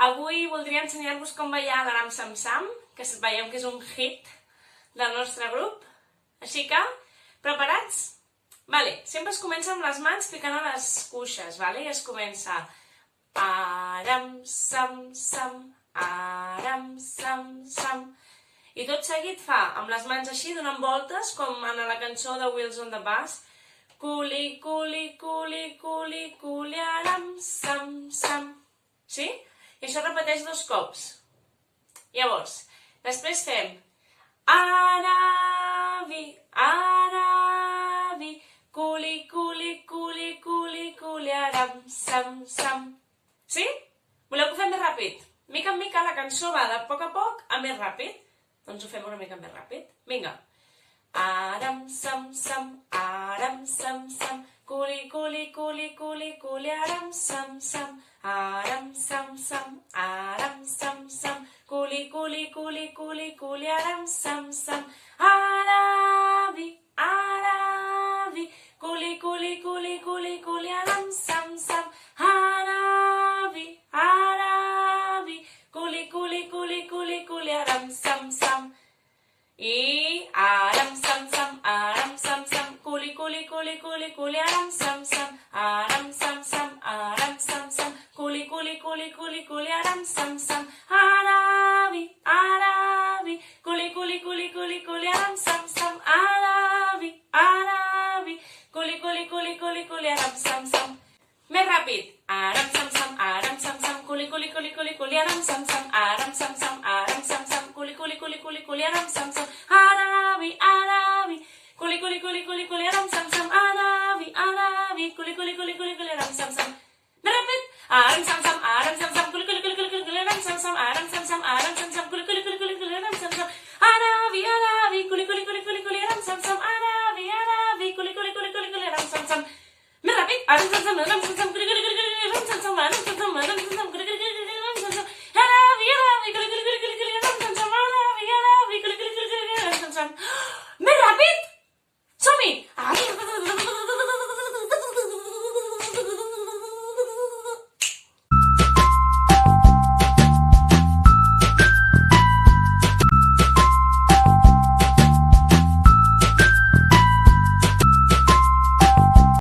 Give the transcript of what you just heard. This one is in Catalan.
Avui voldria ensenyar-vos com ballar l'Aram Sam Sam, que veieu que és un hit del nostre grup. Així que, preparats? Vale, sempre es comença amb les mans picant a les cuixes, vale? I es comença Aram Sam Sam, Aram Sam Sam. I tot seguit fa amb les mans així, donant voltes, com en la cançó de Wheels on the Bus. Culi, culi, culi, culi, culi, aram, sam, sam. Sí? I això repeteix 2 cops. Llavors, després fem aravi, aravi, culi, culi, culi, culi, culi, aram, sam, sam. Sí? Voleu que ho fem més ràpid? Mica en mica la cançó va de poc a poc a més ràpid. Doncs ho fem una mica més ràpid. Vinga. Aram, sam, sam, aram, sam, sam, culi, culi, culi, culi, culi, aram, sam, sam, aram, sam, sam, aram, sam, sam, culi, culi, culi, culi, culi, aram, sam, sam, aravi, aravi, culi, culi, culi, culi, culi, aram, sam, sam, aravi, aravi, culi, culi, culi, culi, culi, aram, sam.